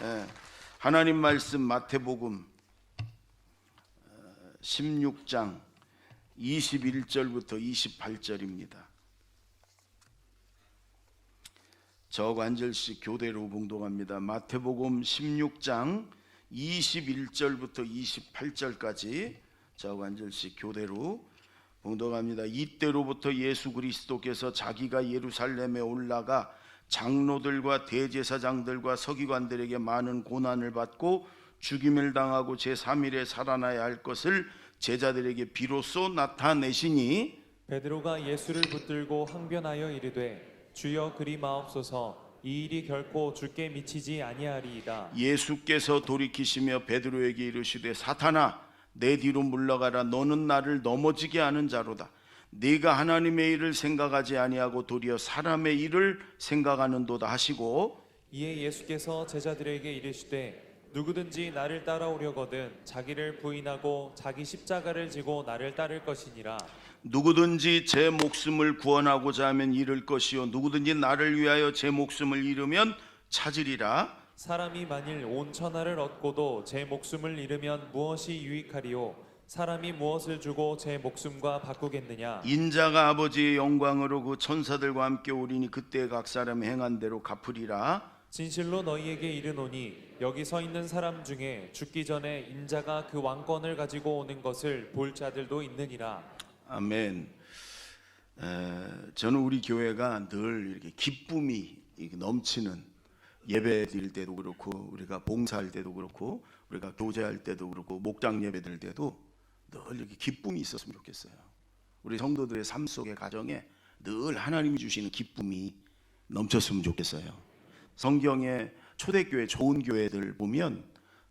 예, 하나님 말씀 마태복음 16장 21절부터 28절입니다. 저관절식 교대로 봉독합니다. 마태복음 16장 21절부터 28절까지 저관절식 교대로 봉독합니다. 이때로부터 예수 그리스도께서 자기가 예루살렘에 올라가 장로들과 대제사장들과 서기관들에게 많은 고난을 받고 죽임을 당하고 제3일에 살아나야 할 것을 제자들에게 비로소 나타내시니 베드로가 예수를 붙들고 항변하여 이르되 주여 그리 마옵소서 이 일이 결코 주께 미치지 아니하리이다. 예수께서 돌이키시며 베드로에게 이르시되 사탄아 내 뒤로 물러가라. 너는 나를 넘어지게 하는 자로다. 네가 하나님의 일을 생각하지 아니하고 도리어 사람의 일을 생각하는도다 하시고, 이에 예수께서 제자들에게 이르시되 누구든지 나를 따라오려거든 자기를 부인하고 자기 십자가를 지고 나를 따를 것이니라. 누구든지 제 목숨을 구원하고자 하면 잃을 것이요 누구든지 나를 위하여 제 목숨을 잃으면 찾으리라. 사람이 만일 온 천하를 얻고도 제 목숨을 잃으면 무엇이 유익하리요? 사람이 무엇을 주고 제 목숨과 바꾸겠느냐? 인자가 아버지의 영광으로 그 천사들과 함께 오리니 그때 각 사람 행한 대로 갚으리라. 진실로 너희에게 이르노니 여기 서 있는 사람 중에 죽기 전에 인자가 그 왕권을 가지고 오는 것을 볼 자들도 있느니라. 아멘. 저는 우리 교회가 늘 이렇게 기쁨이 넘치는, 예배 드릴 때도 그렇고 우리가 봉사할 때도 그렇고 우리가 교제할 때도 그렇고 목장 예배 드릴 때도 늘 이렇게 기쁨이 있었으면 좋겠어요. 우리 성도들의 삶 속에, 가정에 늘 하나님이 주시는 기쁨이 넘쳤으면 좋겠어요. 성경의 초대교회, 좋은 교회들 보면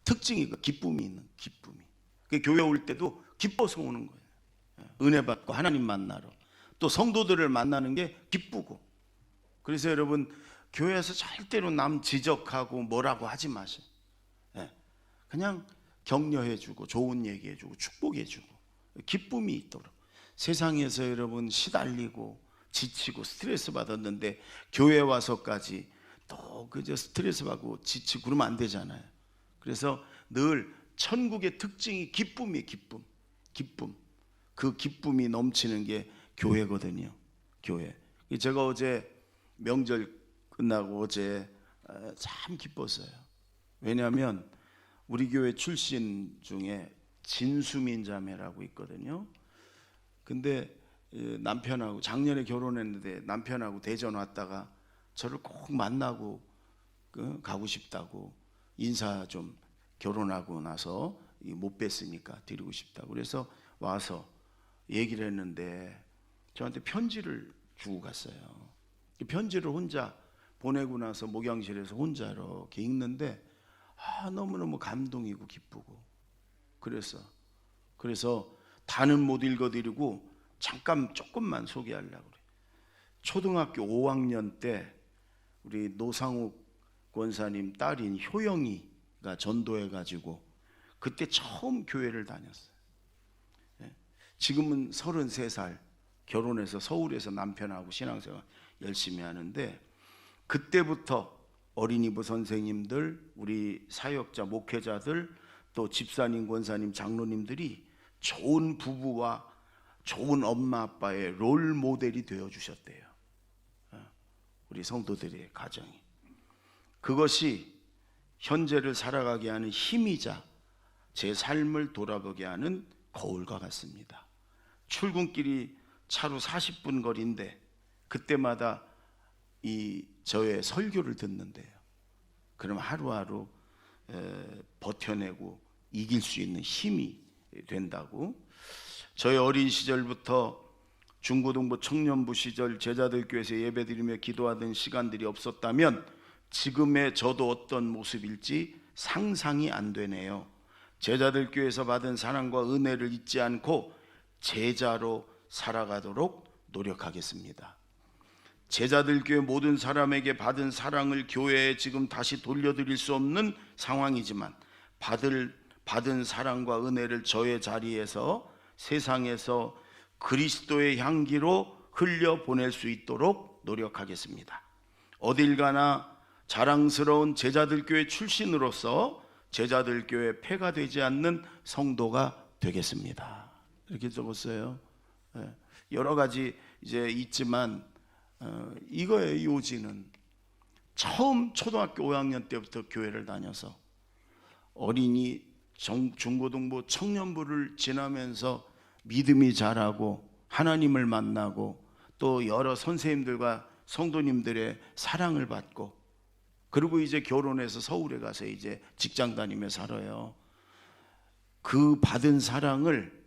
특징이 그 기쁨이 있는, 기쁨이. 교회 올 때도 기뻐서 오는 거예요. 은혜 받고 하나님 만나러, 또 성도들을 만나는 게 기쁘고. 그래서 여러분, 교회에서 절대로 남 지적하고 뭐라고 하지 마세요. 그냥 격려해주고 좋은 얘기해주고 축복해주고 기쁨이 있도록. 세상에서 여러분 시달리고 지치고 스트레스 받았는데 교회 와서까지 또 그저 스트레스 받고 지치고 그러면 안 되잖아요. 그래서 늘 천국의 특징이 기쁨이에요. 기쁨. 그 기쁨이 넘치는 게 교회거든요. 교회. 제가 어제 명절 끝나고 어제 참 기뻤어요. 왜냐하면 우리 교회 출신 중에 진수민 자매라고 있거든요. 근데 남편하고 작년에 결혼했는데 남편하고 대전 왔다가 저를 꼭 만나고 가고 싶다고, 인사 좀 결혼하고 나서 못 뵀으니까 드리고 싶다고 그래서 와서 얘기를 했는데 저한테 편지를 주고 갔어요. 편지를 혼자 보내고 나서 목양실에서 혼자 이렇게 읽는데 너무너무 감동이고 기쁘고. 그래서 다는 못 읽어드리고 잠깐 조금만 소개하려고 그래요. 초등학교 5학년 때 우리 노상욱 권사님 딸인 효영이가 전도해가지고 그때 처음 교회를 다녔어요. 지금은 33살, 결혼해서 서울에서 남편하고 신앙생활 열심히 하는데, 그때부터 어린이부 선생님들, 우리 사역자, 목회자들, 또 집사님, 권사님, 장로님들이 좋은 부부와 좋은 엄마 아빠의 롤 모델이 되어주셨대요. 우리 성도들의 가정이. 그것이 현재를 살아가게 하는 힘이자 제 삶을 돌아보게 하는 거울과 같습니다. 출근길이 차로 40분 거리인데 그때마다 저의 설교를 듣는데요. 그럼 하루하루 버텨내고 이길 수 있는 힘이 된다고. 저의 어린 시절부터 중고등부 청년부 시절 제자들 교회에서 예배드리며 기도하던 시간들이 없었다면 지금의 저도 어떤 모습일지 상상이 안 되네요. 제자들 교회에서 받은 사랑과 은혜를 잊지 않고 제자로 살아가도록 노력하겠습니다. 제자들 교회 모든 사람에게 받은 사랑을 교회에 지금 다시 돌려드릴 수 없는 상황이지만 받은 사랑과 은혜를 저의 자리에서 세상에서 그리스도의 향기로 흘려보낼 수 있도록 노력하겠습니다. 어딜 가나 자랑스러운 제자들 교회 출신으로서 제자들 교회 폐가 되지 않는 성도가 되겠습니다. 이렇게 적었어요. 여러 가지 이제 있지만 이거의 요지는 처음 초등학교 5학년 때부터 교회를 다녀서 어린이, 중고등부, 청년부를 지나면서 믿음이 자라고 하나님을 만나고 또 여러 선생님들과 성도님들의 사랑을 받고 그리고 이제 결혼해서 서울에 가서 이제 직장 다니며 살아요. 그 받은 사랑을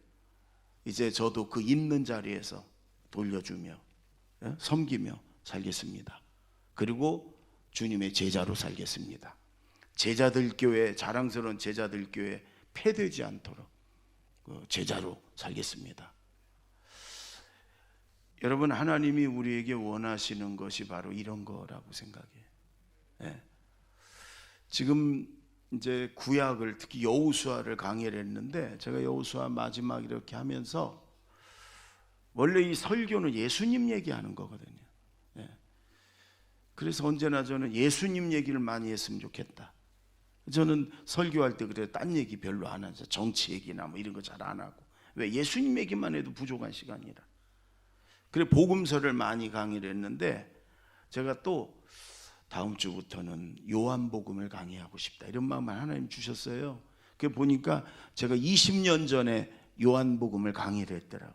이제 저도 그 있는 자리에서 돌려주며 섬기며 살겠습니다. 그리고 주님의 제자로 살겠습니다. 제자들 교회, 자랑스러운 제자들 교회 폐되지 않도록 제자로 살겠습니다. 여러분, 하나님이 우리에게 원하시는 것이 바로 이런 거라고 생각해요. 지금 이제 구약을 특히 여호수아를 강의를 했는데 제가 여호수아 마지막 이렇게 하면서 원래 이 설교는 예수님 얘기하는 거거든요. 그래서 언제나 저는 예수님 얘기를 많이 했으면 좋겠다. 저는 설교할 때 그래 딴 얘기 별로 안 하죠. 정치 얘기나 뭐 이런 거 잘 안 하고. 왜? 예수님 얘기만 해도 부족한 시간이라. 그래 복음서를 많이 강의를 했는데 제가 또 다음 주부터는 요한복음을 강의하고 싶다 이런 마음을 하나님 주셨어요. 그 보니까 제가 20년 전에 요한복음을 강의를 했더라고.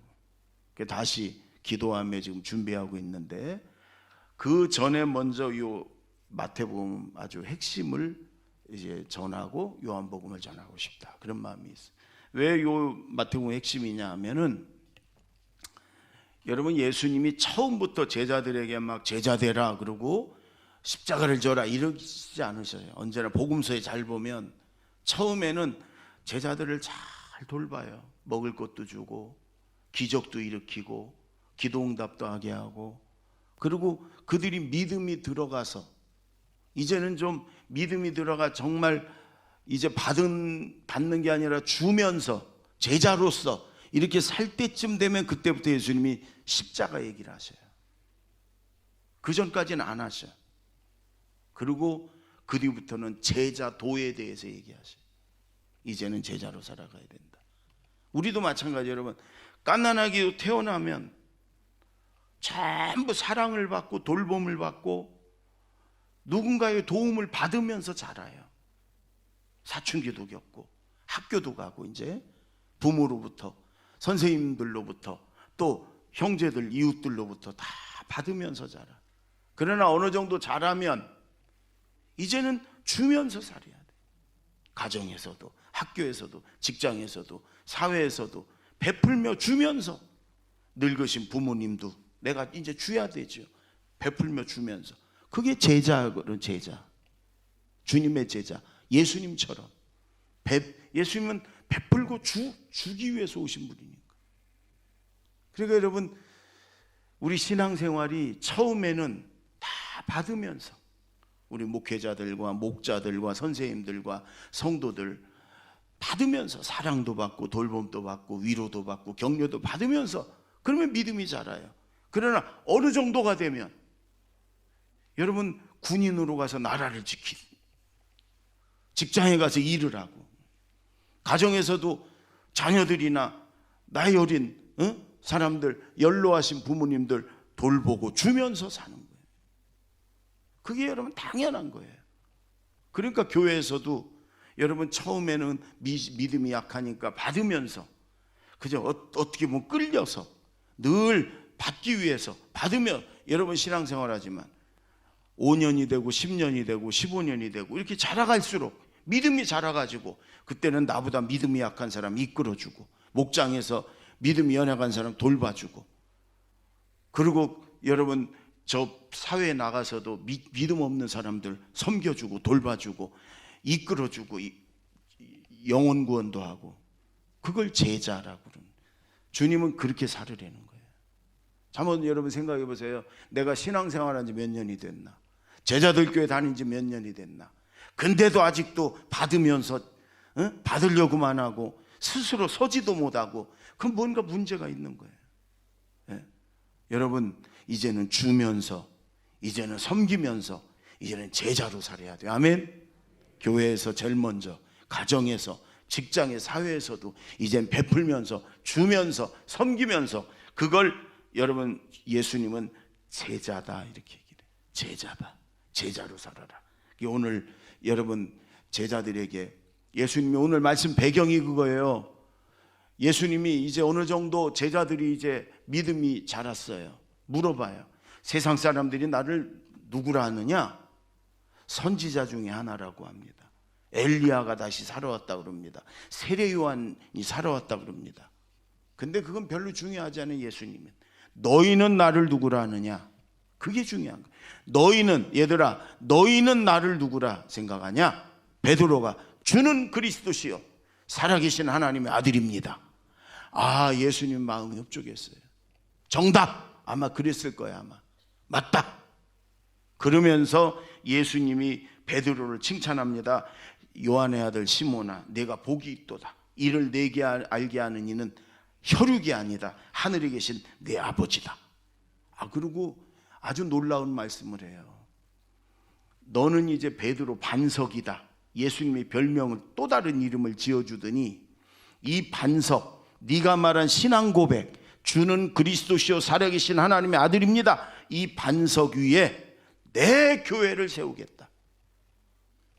다시 기도하며 지금 준비하고 있는데 그 전에 먼저 요 마태복음 아주 핵심을 이제 전하고 요한복음을 전하고 싶다 그런 마음이 있어요. 왜 요 마태복음 핵심이냐 하면은 여러분 예수님이 처음부터 제자들에게 막 제자 되라 그러고 십자가를 져라 이러지 않으셔요. 언제나 복음서에 잘 보면 처음에는 제자들을 잘 돌봐요. 먹을 것도 주고 기적도 일으키고 기도응답도 하게 하고 그리고 그들이 믿음이 들어가서 이제는 좀 믿음이 들어가 정말 이제 받는 게 아니라 주면서 제자로서 이렇게 살 때쯤 되면 그때부터 예수님이 십자가 얘기를 하셔요. 그 전까지는 안 하셔요. 그리고 그 뒤부터는 제자도에 대해서 얘기하셔요. 이제는 제자로 살아가야 된다. 우리도 마찬가지 여러분. 갓난아기 태어나면 전부 사랑을 받고 돌봄을 받고 누군가의 도움을 받으면서 자라요. 사춘기도 겪고 학교도 가고 이제 부모로부터 선생님들로부터 또 형제들 이웃들로부터 다 받으면서 자라. 그러나 어느 정도 자라면 이제는 주면서 살아야 돼. 가정에서도 학교에서도 직장에서도 사회에서도 베풀며 주면서 늙으신 부모님도 내가 이제 줘야 되죠. 베풀며 주면서 그게 제자거든. 제자 주님의 제자 예수님처럼 예수님은 베풀고 주기 위해서 오신 분이니까. 그러니까 여러분 우리 신앙생활이 처음에는 다 받으면서 우리 목회자들과 목자들과 선생님들과 성도들 받으면서 사랑도 받고 돌봄도 받고 위로도 받고 격려도 받으면서 그러면 믿음이 자라요. 그러나 어느 정도가 되면 여러분 군인으로 가서 나라를 지키고 직장에 가서 일을 하고 가정에서도 자녀들이나 나이 어린 사람들 연로하신 부모님들 돌보고 주면서 사는 거예요. 그게 여러분 당연한 거예요. 그러니까 교회에서도 여러분 처음에는 믿음이 약하니까 받으면서 그저 어떻게 보면 끌려서 늘 받기 위해서 받으며 여러분 신앙생활 하지만 5년이 되고 10년이 되고 15년이 되고 이렇게 자라갈수록 믿음이 자라가지고 그때는 나보다 믿음이 약한 사람 이끌어주고 목장에서 믿음이 연약한 사람 돌봐주고 그리고 여러분 저 사회에 나가서도 믿음 없는 사람들 섬겨주고 돌봐주고 이끌어주고 영혼 구원도 하고 그걸 제자라고 그러는. 주님은 그렇게 살으려는 거예요. 한번 여러분 생각해 보세요. 내가 신앙생활한 지 몇 년이 됐나? 제자들 교회 다닌 지 몇 년이 됐나? 근데도 아직도 받으면서 받으려고만 하고 스스로 서지도 못하고 그건 뭔가 문제가 있는 거예요. 여러분 이제는 주면서 이제는 섬기면서 이제는 제자로 살아야 돼요. 아멘. 교회에서 제일 먼저, 가정에서, 직장의 사회에서도 이젠 베풀면서, 주면서, 섬기면서, 그걸 여러분, 예수님은 제자다 이렇게 얘기를 해요. 제자다. 제자로 살아라. 오늘 여러분 제자들에게 예수님이 오늘 말씀 배경이 그거예요. 예수님이 이제 어느 정도 제자들이 이제 믿음이 자랐어요. 물어봐요. 세상 사람들이 나를 누구라 하느냐? 선지자 중에 하나라고 합니다. 엘리야가 다시 살아왔다 그럽니다. 세례 요한이 살아왔다 그럽니다. 근데 그건 별로 중요하지 않아요. 예수님은 너희는 나를 누구라 하느냐? 그게 중요한 거예요. 너희는, 얘들아, 너희는 나를 누구라 생각하냐? 베드로가 주는 그리스도시요 살아계신 하나님의 아들입니다. 아, 예수님 마음이 흡족했어요. 정답! 아마 그랬을 거야. 아마 맞다. 그러면서 예수님이 베드로를 칭찬합니다. 요한의 아들 시몬아, 내가 복이 있도다. 이를 내게 알게 하는 이는 혈육이 아니다. 하늘에 계신 내 아버지다. 아, 그리고 아주 놀라운 말씀을 해요. 너는 이제 베드로 반석이다. 예수님의 별명을 또 다른 이름을 지어주더니 이 반석, 네가 말한 신앙 고백, 주는 그리스도시요 살아계신 하나님의 아들입니다. 이 반석 위에 내 교회를 세우겠다.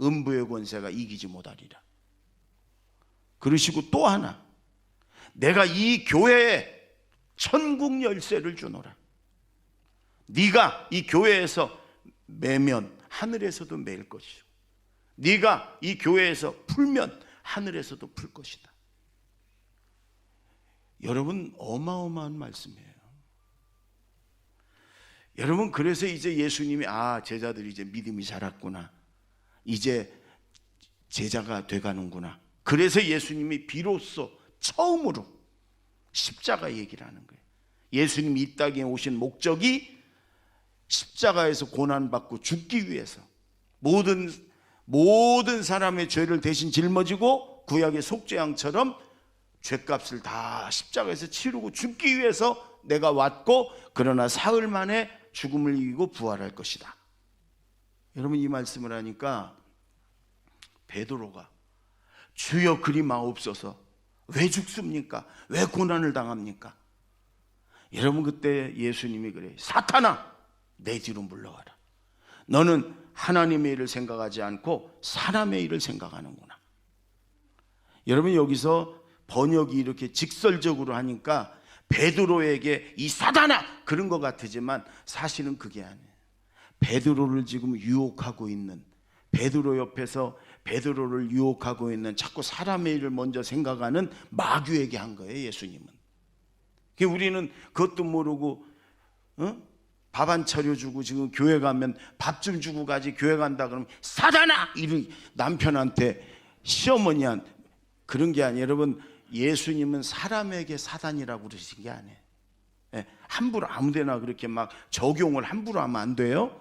음부의 권세가 이기지 못하리라. 그러시고 또 하나, 내가 이 교회에 천국 열쇠를 주노라. 네가 이 교회에서 매면 하늘에서도 매일 것이요, 네가 이 교회에서 풀면 하늘에서도 풀 것이다. 여러분, 어마어마한 말씀이에요. 여러분, 그래서 이제 예수님이 제자들이 이제 믿음이 자랐구나, 이제 제자가 돼가는구나. 그래서 예수님이 비로소 처음으로 십자가 얘기를 하는 거예요. 예수님이 이 땅에 오신 목적이 십자가에서 고난받고 죽기 위해서, 모든 사람의 죄를 대신 짊어지고 구약의 속죄양처럼 죄값을 다 십자가에서 치르고 죽기 위해서 내가 왔고, 그러나 사흘 만에 죽음을 이기고 부활할 것이다. 여러분, 이 말씀을 하니까 베드로가 주여 그리 마옵소서, 왜 죽습니까? 왜 고난을 당합니까? 여러분, 그때 예수님이 그래요. 사탄아, 내 뒤로 물러가라. 너는 하나님의 일을 생각하지 않고 사람의 일을 생각하는구나. 여러분, 여기서 번역이 이렇게 직설적으로 하니까 베드로에게 이 사단아 그런 것 같으지만 사실은 그게 아니에요. 베드로를 지금 유혹하고 있는, 베드로 옆에서 베드로를 유혹하고 있는 자꾸 사람의 일을 먼저 생각하는 마귀에게 한 거예요, 예수님은. 우리는 그것도 모르고 밥 안 차려주고 지금 교회 가면 밥 좀 주고 가지, 교회 간다 그러면 사단아! 이런 남편한테, 시어머니한테, 그런 게 아니에요. 여러분, 예수님은 사람에게 사단이라고 그러신 게 아니에요. 함부로 아무데나 그렇게 막 적용을 함부로 하면 안 돼요.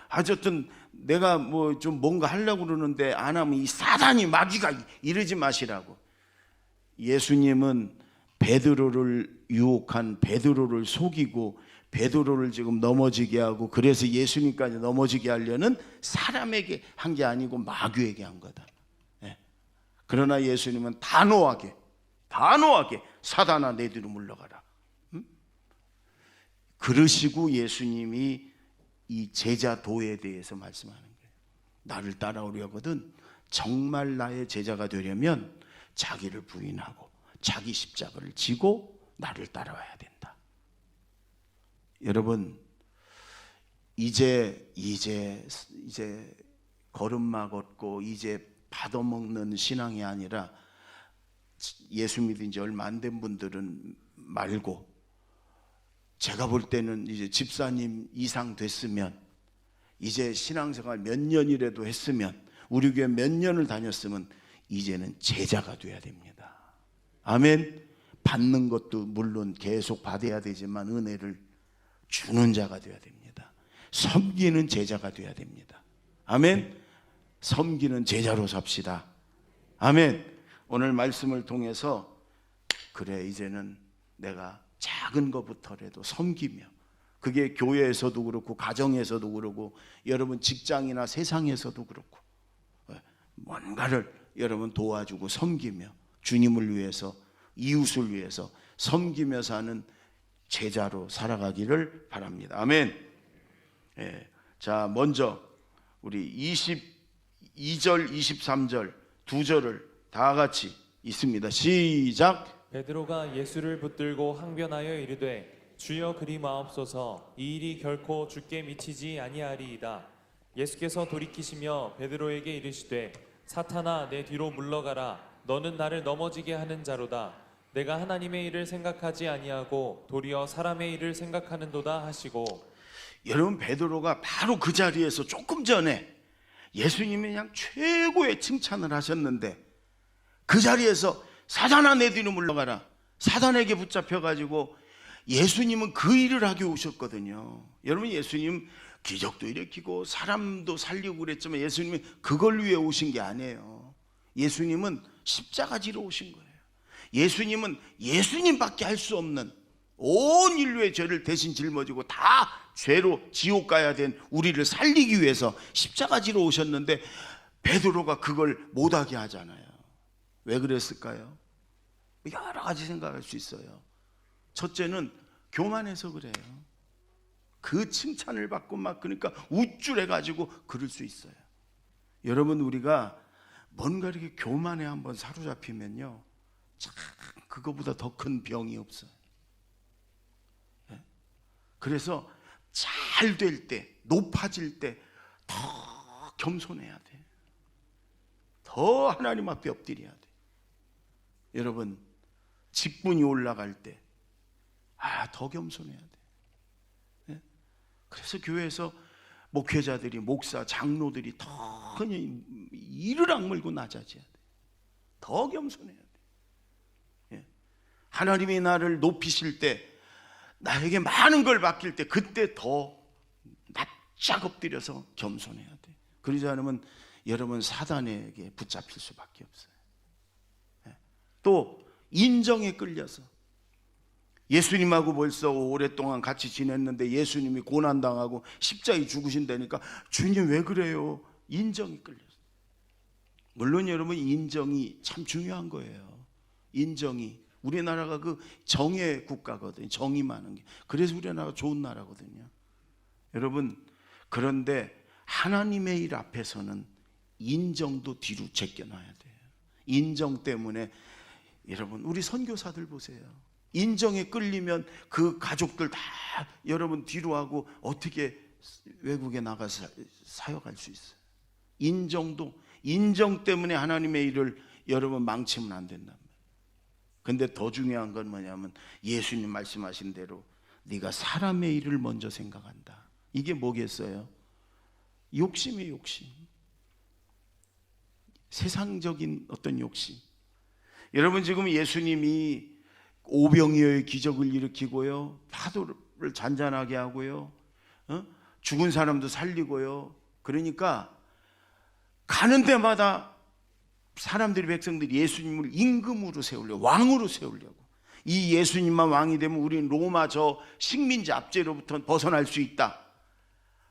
어쨌든 내가 뭐 좀 뭔가 하려고 그러는데 안 하면 이 사단이, 마귀가, 이러지 마시라고. 예수님은 베드로를 유혹한, 베드로를 속이고 베드로를 지금 넘어지게 하고, 그래서 예수님까지 넘어지게 하려는 사람에게 한 게 아니고 마귀에게 한 거다. 그러나 예수님은 단호하게 사단아 내 뒤로 물러가라. 그러시고 예수님이 이 제자도에 대해서 말씀하는 거예요. 나를 따라오려거든 정말 나의 제자가 되려면 자기를 부인하고 자기 십자가를 지고 나를 따라와야 된다. 여러분, 이제 걸음마 걷고 이제 받아먹는 신앙이 아니라, 예수 믿은 지 얼마 안 된 분들은 말고, 제가 볼 때는 이제 집사님 이상 됐으면, 이제 신앙생활 몇 년이라도 했으면, 우리 교회 몇 년을 다녔으면 이제는 제자가 돼야 됩니다. 아멘. 받는 것도 물론 계속 받아야 되지만 은혜를 주는 자가 돼야 됩니다. 섬기는 제자가 돼야 됩니다. 아멘. 섬기는 제자로 삽시다. 아멘. 오늘 말씀을 통해서 그래, 이제는 내가 작은 것부터라도 섬기며 그게 교회에서도 그렇고 가정에서도 그렇고 여러분 직장이나 세상에서도 그렇고 뭔가를 여러분 도와주고 섬기며 주님을 위해서 이웃을 위해서 섬기며 사는 제자로 살아가기를 바랍니다. 아멘. 예. 자, 먼저 우리 22절, 23절 두 절을 다 같이 있습니다. 시작. 베드로가 예수를 붙들고 항변하여 이르되 주여 그리 마옵소서, 이 일이 결코 주께 미치지 아니하리이다. 예수께서 돌이키시며 베드로에게 이르시되 사탄아 내 뒤로 물러가라. 너는 나를 넘어지게 하는 자로다. 내가 하나님의 일을 생각하지 아니하고 도리어 사람의 일을 생각하는도다 하시고. 여러분, 베드로가 바로 그 자리에서 조금 전에 예수님이 그냥 최고의 칭찬을 하셨는데 그 자리에서 사탄아 내 뒤로 물러가라. 사단에게 붙잡혀가지고 예수님은 그 일을 하게 오셨거든요. 여러분, 예수님 기적도 일으키고 사람도 살리고 그랬지만 예수님이 그걸 위해 오신 게 아니에요. 예수님은 십자가 지러 오신 거예요. 예수님은 예수님밖에 할 수 없는 온 인류의 죄를 대신 짊어지고 다 죄로 지옥 가야 된 우리를 살리기 위해서 십자가 지러 오셨는데 베드로가 그걸 못하게 하잖아요. 왜 그랬을까요? 여러 가지 생각할 수 있어요. 첫째는 교만해서 그래요. 그 칭찬을 받고 막 그러니까 우쭐해가지고 그럴 수 있어요. 여러분, 우리가 뭔가 이렇게 교만에 한번 사로잡히면요, 참 그거보다 더 큰 병이 없어요. 그래서 잘 될 때, 높아질 때 더 겸손해야 돼. 더 하나님 앞에 엎드려야 돼. 여러분, 직분이 올라갈 때 더 겸손해야 돼. 그래서 교회에서 목회자들이, 목사, 장로들이 더 그냥 이를 악물고 낮아져야 돼. 더 겸손해야 돼. 하나님이 나를 높이실 때, 나에게 많은 걸 맡길 때 그때 더 납작 엎드려서 겸손해야 돼. 그러지 않으면 여러분 사단에게 붙잡힐 수밖에 없어요. 또 인정에 끌려서 예수님하고 벌써 오랫동안 같이 지냈는데 예수님이 고난당하고 십자가에 죽으신다니까 주님 왜 그래요? 인정에 끌려서. 물론 여러분, 인정이 참 중요한 거예요. 인정이. 우리나라가 그 정의 국가거든요. 정의 많은 게. 그래서 우리나라가 좋은 나라거든요. 여러분, 그런데 하나님의 일 앞에서는 인정도 뒤로 제껴놔야 돼요. 인정 때문에 여러분, 우리 선교사들 보세요. 인정에 끌리면 그 가족들 다 여러분 뒤로 하고 어떻게 외국에 나가서 사역할 수 있어요. 인정도, 인정 때문에 하나님의 일을 여러분 망치면 안 된단 말이에요. 근데 더 중요한 건 뭐냐면 예수님 말씀하신 대로 네가 사람의 일을 먼저 생각한다. 이게 뭐겠어요? 욕심이에요, 욕심. 세상적인 어떤 욕심. 여러분, 지금 예수님이 오병이어의 기적을 일으키고요, 파도를 잔잔하게 하고요, 죽은 사람도 살리고요. 그러니까 가는 데마다 사람들이, 백성들이 예수님을 임금으로 세우려고, 왕으로 세우려고. 이 예수님만 왕이 되면 우리는 로마 저 식민지 압제로부터 벗어날 수 있다.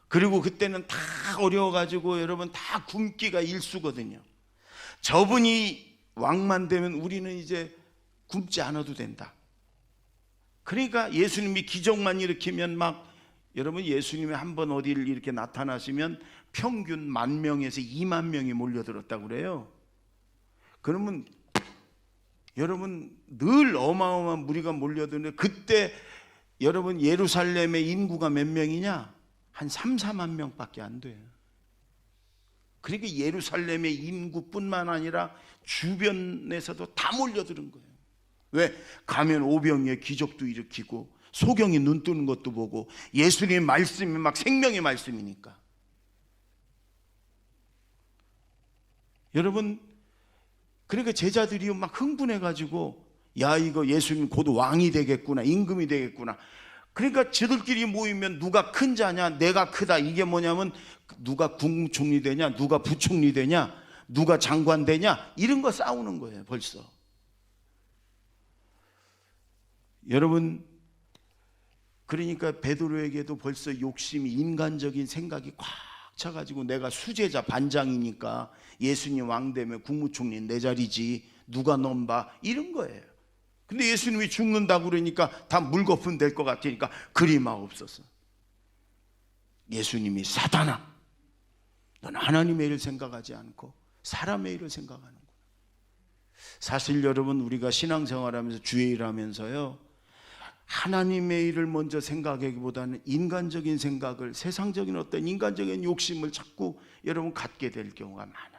그리고 그때는 다 어려워가지고 여러분 다 굶기가 일수거든요. 저분이 왕만 되면 우리는 이제 굶지 않아도 된다. 그러니까 예수님이 기적만 일으키면 막, 여러분 예수님이 한번 어디를 이렇게 나타나시면 평균 10,000명에서 20,000명이 몰려들었다고 그래요. 그러면 여러분 늘 어마어마한 무리가 몰려드는데 그때 여러분 예루살렘의 인구가 몇 명이냐? 한 3, 4만 명밖에 안 돼요. 그러니까 예루살렘의 인구뿐만 아니라 주변에서도 다 몰려드는 거예요. 왜? 가면 오병이의 기적도 일으키고 소경이 눈 뜨는 것도 보고 예수님의 말씀이 막 생명의 말씀이니까. 여러분, 그러니까 제자들이 막 흥분해가지고 야, 이거 예수님 곧 왕이 되겠구나, 임금이 되겠구나. 그러니까 저들끼리 모이면 누가 큰 자냐, 내가 크다. 이게 뭐냐면 누가 국무총리 되냐, 누가 부총리 되냐, 누가 장관 되냐, 이런 거 싸우는 거예요. 벌써. 여러분, 그러니까 베드로에게도 벌써 욕심이, 인간적인 생각이 꽉 차가지고 내가 수제자 반장이니까 예수님 왕 되면 국무총리 내 자리지 누가 넘봐 이런 거예요. 근데 예수님이 죽는다고 그러니까 다 물거품 될 것 같으니까 그리 마옵소서. 예수님이 사단아, 넌 하나님의 일을 생각하지 않고 사람의 일을 생각하는구나. 사실 여러분, 우리가 신앙생활하면서 주의 일하면서요, 하나님의 일을 먼저 생각하기보다는 인간적인 생각을, 세상적인 어떤 인간적인 욕심을 자꾸 여러분 갖게 될 경우가 많아요.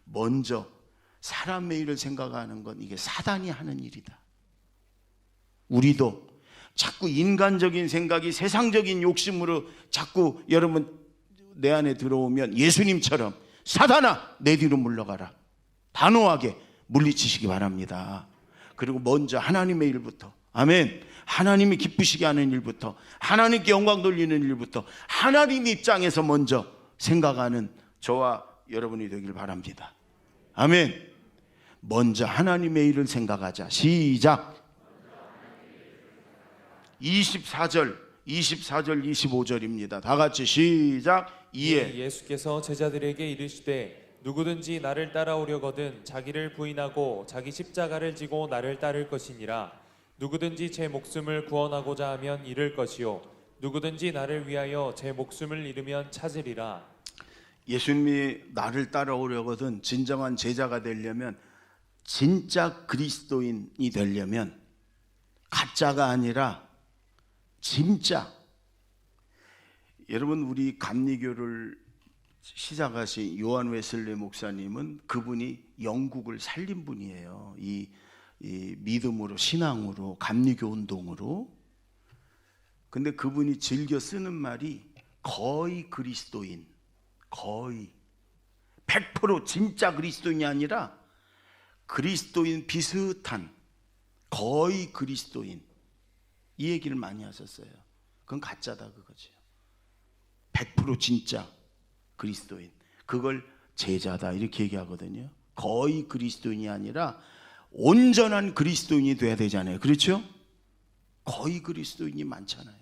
먼저 사람의 일을 생각하는 건 이게 사단이 하는 일이다. 우리도 자꾸 인간적인 생각이 세상적인 욕심으로 자꾸 여러분 내 안에 들어오면 예수님처럼 사단아 내 뒤로 물러가라, 단호하게 물리치시기 바랍니다. 그리고 먼저 하나님의 일부터, 아멘, 하나님이 기쁘시게 하는 일부터, 하나님께 영광 돌리는 일부터 하나님 입장에서 먼저 생각하는 저와 여러분이 되길 바랍니다. 아멘. 먼저 하나님의 일을 생각하자. 시작. 24절 25절입니다. 다 같이 시작. 이에 예수께서 제자들에게 이르시되 누구든지 나를 따라오려거든 자기를 부인하고 자기 십자가를 지고 나를 따를 것이니라. 누구든지 제 목숨을 구원하고자 하면 잃을 것이요 누구든지 나를 위하여 제 목숨을 잃으면 찾으리라. 예수님이 나를 따라오려거든, 진정한 제자가 되려면, 진짜 그리스도인이 되려면 가짜가 아니라 진짜. 여러분, 우리 감리교를 시작하신 요한 웨슬리 목사님은 그분이 영국을 살린 분이에요. 이 믿음으로, 신앙으로, 감리교 운동으로. 근데 그분이 즐겨 쓰는 말이 거의 그리스도인, 거의 100% 진짜 그리스도인이 아니라 그리스도인 비슷한, 거의 그리스도인, 이 얘기를 많이 하셨어요. 그건 가짜다 그거죠. 100% 진짜 그리스도인, 그걸 제자다 이렇게 얘기하거든요. 거의 그리스도인이 아니라 온전한 그리스도인이 돼야 되잖아요. 그렇죠? 거의 그리스도인이 많잖아요.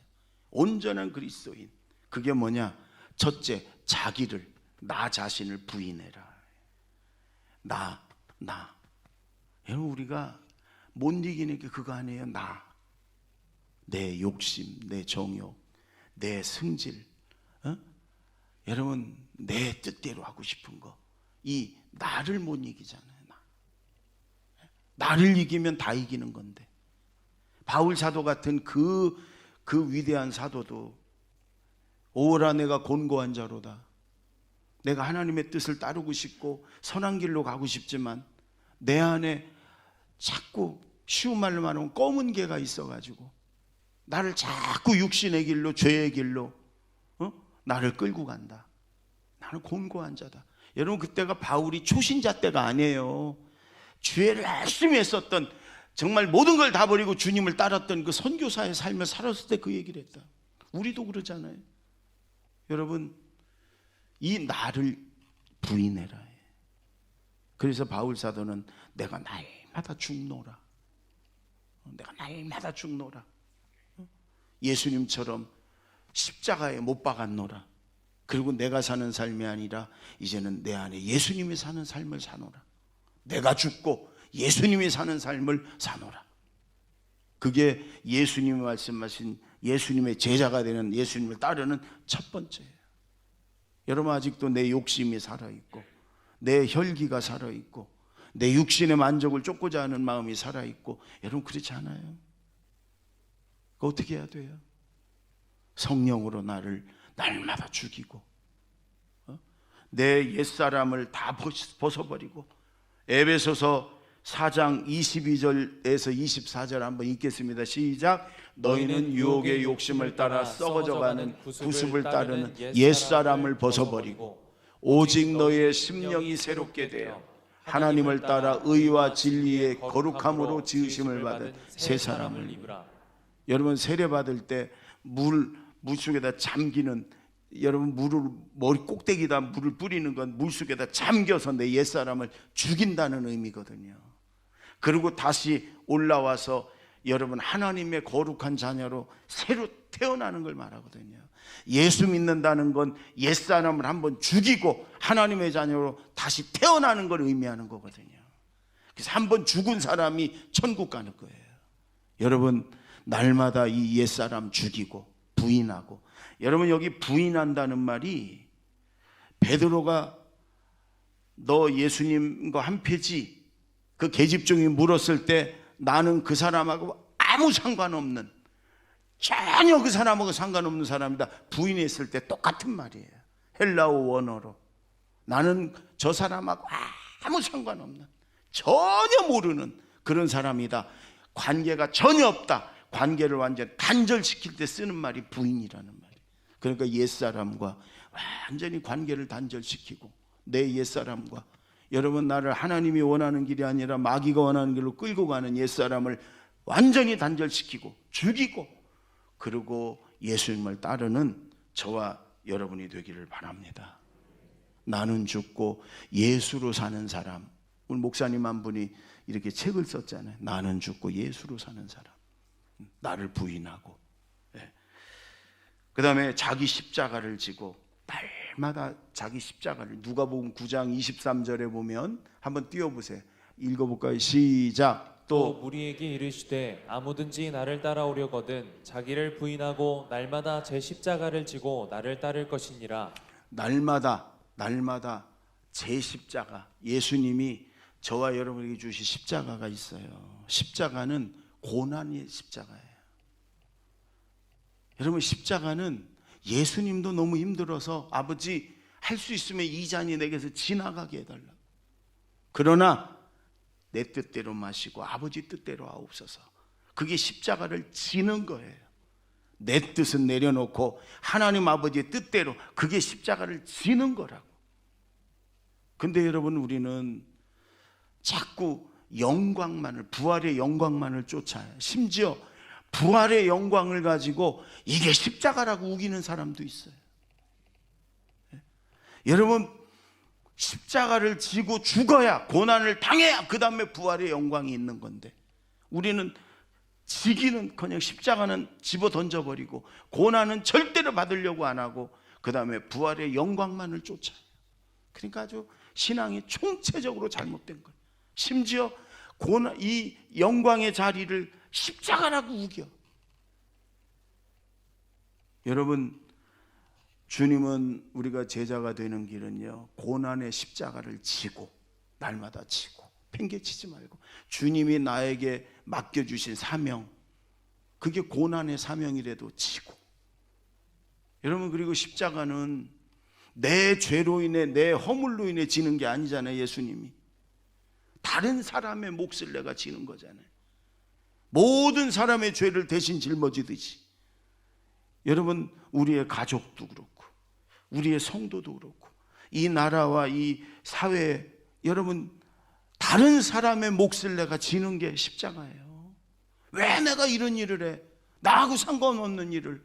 온전한 그리스도인, 그게 뭐냐? 첫째, 자기를, 나 자신을 부인해라. 나. 여러분, 우리가 못 이기는 게 그거 아니에요. 내 욕심, 내 정욕, 내 승질, 여러분 내 뜻대로 하고 싶은 거, 이 나를 못 이기잖아요. 나를 이기면 다 이기는 건데, 바울 사도 같은 그 위대한 사도도 오라 내가 곤고한 자로다, 내가 하나님의 뜻을 따르고 싶고 선한 길로 가고 싶지만 내 안에 자꾸 쉬운 말로 말하면 검은 개가 있어가지고 나를 자꾸 육신의 길로, 죄의 길로 나를 끌고 간다. 나는 곤고한 자다. 여러분, 그때가 바울이 초신자 때가 아니에요. 죄를 열심히 했었던, 정말 모든 걸 다 버리고 주님을 따랐던 그 선교사의 삶을 살았을 때 그 얘기를 했다. 우리도 그러잖아요. 여러분, 이 나를 부인해라. 그래서 바울 사도는 내가 날마다 죽노라, 내가 날마다 죽노라, 예수님처럼 십자가에 못 박았노라. 그리고 내가 사는 삶이 아니라 이제는 내 안에 예수님이 사는 삶을 사노라. 내가 죽고 예수님이 사는 삶을 사노라. 그게 예수님이 말씀하신 예수님의 제자가 되는, 예수님을 따르는 첫 번째예요. 여러분, 아직도 내 욕심이 살아있고 내 혈기가 살아있고 내 육신의 만족을 쫓고자 하는 마음이 살아있고, 여러분 그렇지 않아요? 그 어떻게 해야 돼요? 성령으로 나를 날마다 죽이고 내 옛사람을 다 벗어버리고, 에베소서 4장 22절에서 24절 한번 읽겠습니다. 시작. 너희는 유혹의 욕심을 따라 썩어져가는 구습을 따르는 옛사람을 벗어버리고 오직 너희의 심령이 새롭게 되어 하나님을 따라 의와 진리의 거룩함으로 지으심을 받은 새 사람을 입으라. 여러분, 세례 받을 때 물 속에다 잠기는, 여러분 물을 머리 꼭대기에다 물을 뿌리는 건 물 속에다 잠겨서 내 옛사람을 죽인다는 의미거든요. 그리고 다시 올라와서 여러분 하나님의 거룩한 자녀로 새로 태어나는 걸 말하거든요. 예수 믿는다는 건 옛사람을 한번 죽이고 하나님의 자녀로 다시 태어나는 걸 의미하는 거거든요. 그래서 한번 죽은 사람이 천국 가는 거예요. 여러분 날마다 이 옛사람 죽이고 부인하고, 여러분 여기 부인한다는 말이 베드로가 너 예수님과 한패지 그 계집종이 물었을 때 나는 그 사람하고 아무 상관없는, 전혀 그 사람하고 상관없는 사람이다 부인했을 때 똑같은 말이에요. 헬라어 원어로 나는 저 사람하고 아무 상관없는, 전혀 모르는 그런 사람이다, 관계가 전혀 없다, 관계를 완전 단절시킬 때 쓰는 말이 부인이라는 말이에요. 그러니까 옛사람과 완전히 관계를 단절시키고 내 옛사람과, 여러분 나를 하나님이 원하는 길이 아니라 마귀가 원하는 길로 끌고 가는 옛사람을 완전히 단절시키고 죽이고, 그리고 예수님을 따르는 저와 여러분이 되기를 바랍니다. 나는 죽고 예수로 사는 사람. 오늘 목사님 한 분이 이렇게 책을 썼잖아요. 나는 죽고 예수로 사는 사람. 나를 부인하고, 그 다음에 자기 십자가를 지고 날마다 자기 십자가를, 누가복음 9장 23절에 보면 한번 띄워보세요. 읽어볼까요? 시작. 또 무리에게 이르시되 아무든지 나를 따라오려거든 자기를 부인하고 날마다 제 십자가를 지고 나를 따를 것이니라. 날마다 제 십자가, 예수님이 저와 여러분에게 주신 십자가가 있어요. 십자가는 고난의 십자가예요. 여러분 십자가는 예수님도 너무 힘들어서 아버지 할 수 있으면 이 잔이 내게서 지나가게 해달라, 그러나 내 뜻대로 마시고 아버지 뜻대로 하옵소서, 그게 십자가를 지는 거예요. 내 뜻은 내려놓고 하나님 아버지의 뜻대로, 그게 십자가를 지는 거라고. 근데 여러분 우리는 자꾸 영광만을, 부활의 영광만을 쫓아요. 심지어 부활의 영광을 가지고 이게 십자가라고 우기는 사람도 있어요. 여러분 십자가를 지고 죽어야, 고난을 당해야 그 다음에 부활의 영광이 있는 건데, 우리는 지기는 그냥 십자가는 집어 던져버리고 고난은 절대로 받으려고 안 하고 그 다음에 부활의 영광만을 쫓아요. 그러니까 아주 신앙이 총체적으로 잘못된 거예요. 심지어 고난, 이 영광의 자리를 십자가라고 우겨. 여러분 주님은 우리가 제자가 되는 길은요, 고난의 십자가를 지고 날마다 지고 팽개치지 말고, 주님이 나에게 맡겨주신 사명, 그게 고난의 사명이라도 지고. 여러분 그리고 십자가는 내 죄로 인해, 내 허물로 인해 지는 게 아니잖아요. 예수님이 다른 사람의 몫을 내가 지는 거잖아요. 모든 사람의 죄를 대신 짊어지듯이. 여러분 우리의 가족도 그렇고 우리의 성도도 그렇고 이 나라와 이 사회, 여러분 다른 사람의 몫을 내가 지는 게 십자가예요. 왜 내가 이런 일을 해? 나하고 상관없는 일을.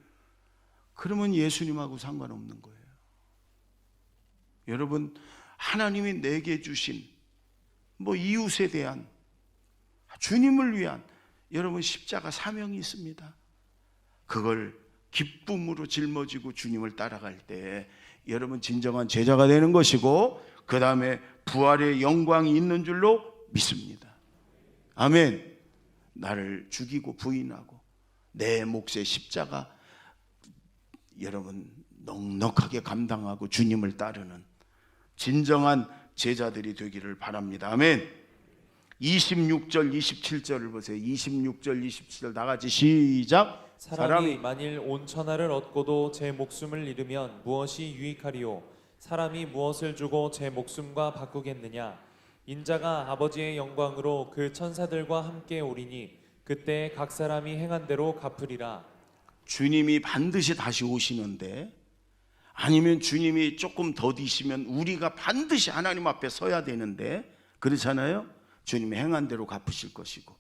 그러면 예수님하고 상관없는 거예요. 여러분 하나님이 내게 주신 이웃에 대한, 주님을 위한 여러분 십자가 사명이 있습니다. 그걸 기쁨으로 짊어지고 주님을 따라갈 때 여러분 진정한 제자가 되는 것이고, 그 다음에 부활의 영광이 있는 줄로 믿습니다. 아멘. 나를 죽이고 부인하고 내 몫의 십자가 여러분 넉넉하게 감당하고 주님을 따르는 진정한 제자들이 되기를 바랍니다. 아멘. 26절 27절을 보세요. 26절 27절 다같이 시작. 사람이 만일 온 천하를 얻고도 제 목숨을 잃으면 무엇이 유익하리요? 사람이 무엇을 주고 제 목숨과 바꾸겠느냐? 인자가 아버지의 영광으로 그 천사들과 함께 오리니 그때 각 사람이 행한 대로 갚으리라. 주님이 반드시 다시 오시는데, 아니면 주님이 조금 더디시면 우리가 반드시 하나님 앞에 서야 되는데, 그렇잖아요. 주님이 행한 대로 갚으실 것이고,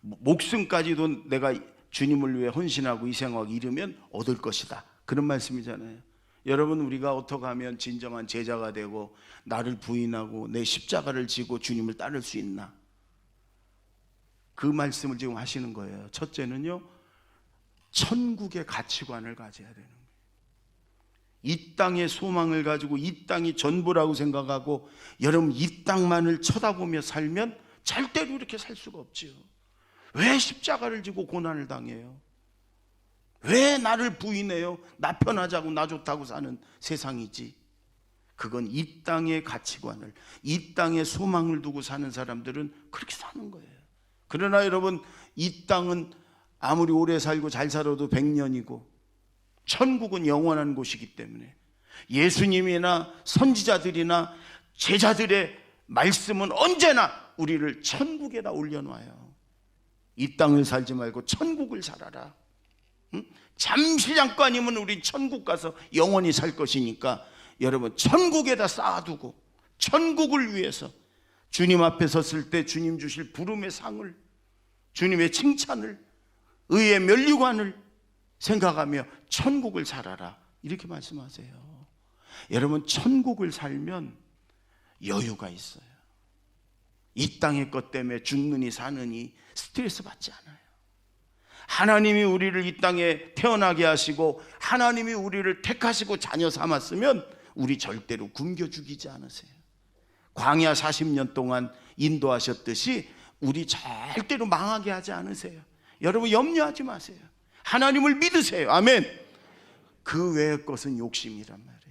목숨까지도 내가 주님을 위해 헌신하고 희생하고 이르면 얻을 것이다, 그런 말씀이잖아요. 여러분 우리가 어떻게 하면 진정한 제자가 되고 나를 부인하고 내 십자가를 지고 주님을 따를 수 있나? 그 말씀을 지금 하시는 거예요. 첫째는요, 천국의 가치관을 가져야 되는 거예요. 이 땅의 소망을 가지고 이 땅이 전부라고 생각하고 여러분 이 땅만을 쳐다보며 살면 절대로 이렇게 살 수가 없지요. 왜 십자가를 지고 고난을 당해요? 왜 나를 부인해요? 나 편하자고 나 좋다고 사는 세상이지. 그건 이 땅의 가치관을, 이 땅의 소망을 두고 사는 사람들은 그렇게 사는 거예요. 그러나 여러분, 이 땅은 아무리 오래 살고 잘 살아도 100년이고 천국은 영원한 곳이기 때문에 예수님이나 선지자들이나 제자들의 말씀은 언제나 우리를 천국에다 올려놔요. 이 땅을 살지 말고 천국을 살아라. 잠시 잠깐이면 우리 천국 가서 영원히 살 것이니까 여러분 천국에다 쌓아두고 천국을 위해서 주님 앞에 섰을 때 주님 주실 부름의 상을, 주님의 칭찬을, 의의 면류관을 생각하며 천국을 살아라 이렇게 말씀하세요. 여러분 천국을 살면 여유가 있어요. 이 땅의 것 때문에 죽느니 사느니 스트레스 받지 않아요. 하나님이 우리를 이 땅에 태어나게 하시고 하나님이 우리를 택하시고 자녀 삼았으면 우리 절대로 굶겨 죽이지 않으세요. 광야 40년 동안 인도하셨듯이 우리 절대로 망하게 하지 않으세요. 여러분 염려하지 마세요. 하나님을 믿으세요. 아멘. 그 외의 것은 욕심이란 말이에요.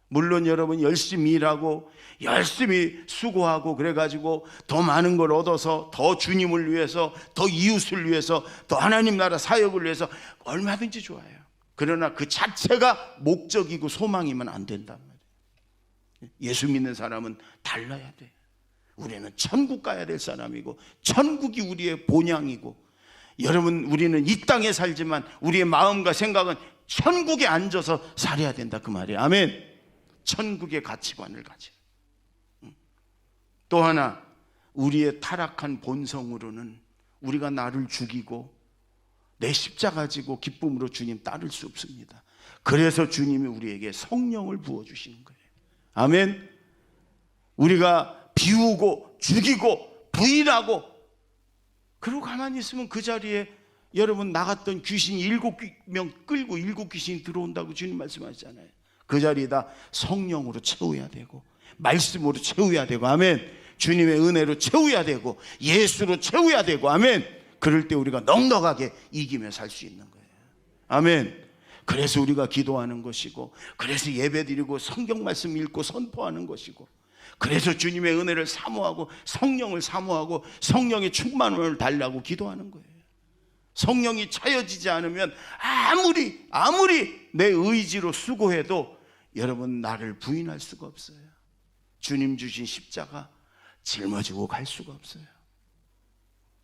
물론 여러분 열심히 일하고 열심히 수고하고 그래가지고 더 많은 걸 얻어서 더 주님을 위해서, 더 이웃을 위해서, 더 하나님 나라 사역을 위해서 얼마든지 좋아요. 그러나 그 자체가 목적이고 소망이면 안 된단 말이에요. 예수 믿는 사람은 달라야 돼요. 우리는 천국 가야 될 사람이고 천국이 우리의 본향이고, 여러분 우리는 이 땅에 살지만 우리의 마음과 생각은 천국에 앉아서 살아야 된다 그 말이에요. 아멘. 천국의 가치관을 가져. 또 하나, 우리의 타락한 본성으로는 우리가 나를 죽이고 내 십자가 지고 기쁨으로 주님 따를 수 없습니다. 그래서 주님이 우리에게 성령을 부어주시는 거예요. 아멘. 우리가 비우고 죽이고 부인하고 그러고 가만히 있으면 그 자리에 여러분 나갔던 귀신이 7명 끌고 7귀신이 들어온다고 주님 말씀하시잖아요. 그 자리에다 성령으로 채워야 되고 말씀으로 채워야 되고, 아멘. 주님의 은혜로 채워야 되고 예수로 채워야 되고, 아멘. 그럴 때 우리가 넉넉하게 이기며 살 수 있는 거예요. 아멘. 그래서 우리가 기도하는 것이고, 그래서 예배드리고 성경 말씀 읽고 선포하는 것이고, 그래서 주님의 은혜를 사모하고 성령을 사모하고 성령의 충만함을 달라고 기도하는 거예요. 성령이 차여지지 않으면 아무리 내 의지로 수고해도 여러분 나를 부인할 수가 없어요. 주님 주신 십자가 짊어지고 갈 수가 없어요.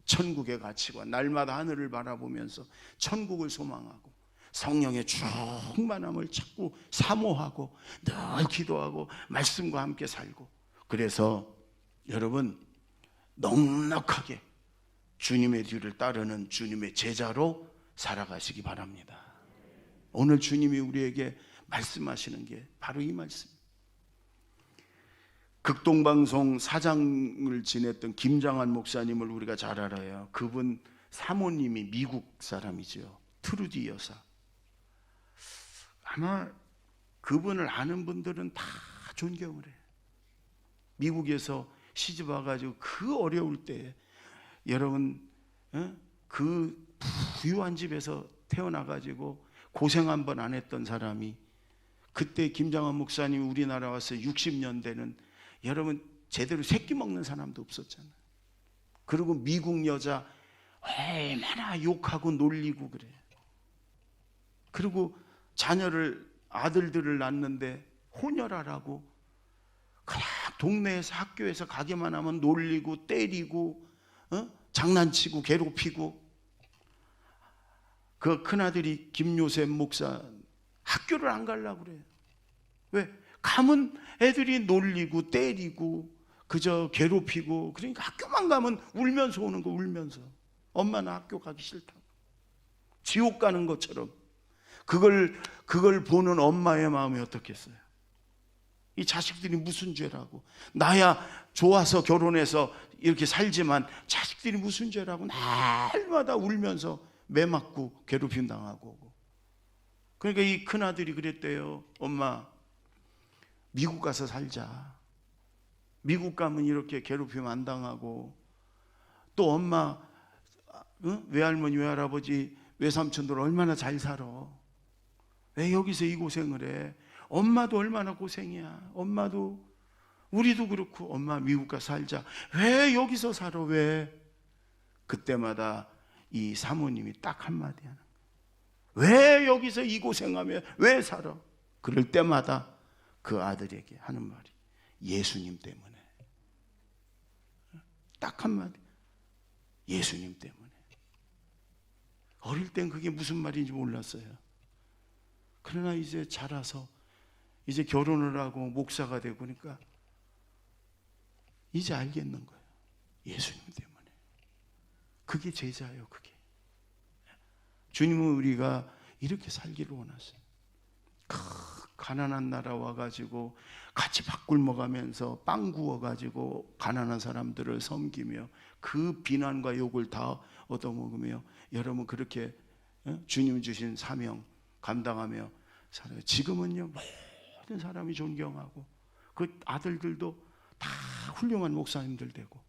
천국의 가치관, 날마다 하늘을 바라보면서 천국을 소망하고 성령의 충만함을 자꾸 사모하고 늘 기도하고 말씀과 함께 살고, 그래서 여러분 넉넉하게 주님의 뒤를 따르는 주님의 제자로 살아가시기 바랍니다. 오늘 주님이 우리에게 말씀하시는 게 바로 이 말씀. 극동방송 사장을 지냈던 김장한 목사님을 우리가 잘 알아요. 그분 사모님이 미국 사람이죠. 트루디 여사. 아마 그분을 아는 분들은 다 존경을 해요. 미국에서 시집 와가지고 그 어려울 때, 여러분 그 부유한 집에서 태어나가지고 고생 한 번 안 했던 사람이, 그때 김장한 목사님이 우리나라 와서 60년대는 여러분 제대로 새끼 먹는 사람도 없었잖아요. 그리고 미국 여자 얼마나 욕하고 놀리고 그래요. 그리고 아들들을 낳는데 혼혈하라고 그냥 동네에서 학교에서 가게만 하면 놀리고 때리고 장난치고 괴롭히고, 그 큰아들이 김요셉 목사 학교를 안 가려고 그래요. 왜? 가면 애들이 놀리고 때리고 그저 괴롭히고, 그러니까 학교만 가면 울면서 오는 거, 울면서. 엄마는 학교 가기 싫다고. 지옥 가는 것처럼. 그걸 보는 엄마의 마음이 어떻겠어요? 이 자식들이 무슨 죄라고. 나야 좋아서 결혼해서 이렇게 살지만 자식들이 무슨 죄라고 날마다 울면서 매 맞고 괴롭힘 당하고. 그러니까 이 큰아들이 그랬대요. 엄마, 미국 가서 살자. 미국 가면 이렇게 괴롭힘 안 당하고, 또 엄마, 외할머니, 외할아버지, 외삼촌들 얼마나 잘 살아. 왜 여기서 이 고생을 해? 엄마도 얼마나 고생이야. 엄마도, 우리도 그렇고. 엄마 미국 가서 살자. 왜 여기서 살아? 왜? 그때마다 이 사모님이 딱 한마디 하는 거예요. 왜 여기서 이 고생하며 왜 살아? 그럴 때마다 그 아들에게 하는 말이 예수님 때문에. 딱 한마디. 예수님 때문에. 어릴 땐 그게 무슨 말인지 몰랐어요. 그러나 이제 자라서 이제 결혼을 하고 목사가 되고 그러니까 이제 알겠는 거예요. 예수님 때문에. 그게 제자예요. 그게. 주님은 우리가 이렇게 살기를 원하세요. 가난한 나라 와가지고 같이 밥 굶어가면서 빵 구워가지고 가난한 사람들을 섬기며 그 비난과 욕을 다 얻어먹으며 여러분 그렇게 주님 주신 사명 감당하며 살아요. 지금은요 모든 사람이 존경하고 그 아들들도 다 훌륭한 목사님들 되고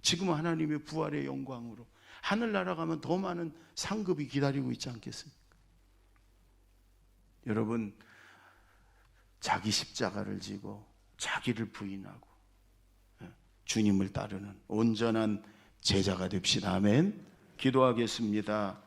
지금은 하나님의 부활의 영광으로 하늘나라 가면 더 많은 상급이 기다리고 있지 않겠습니까? 여러분 자기 십자가를 지고 자기를 부인하고 주님을 따르는 온전한 제자가 됩시다. 아멘. 기도하겠습니다.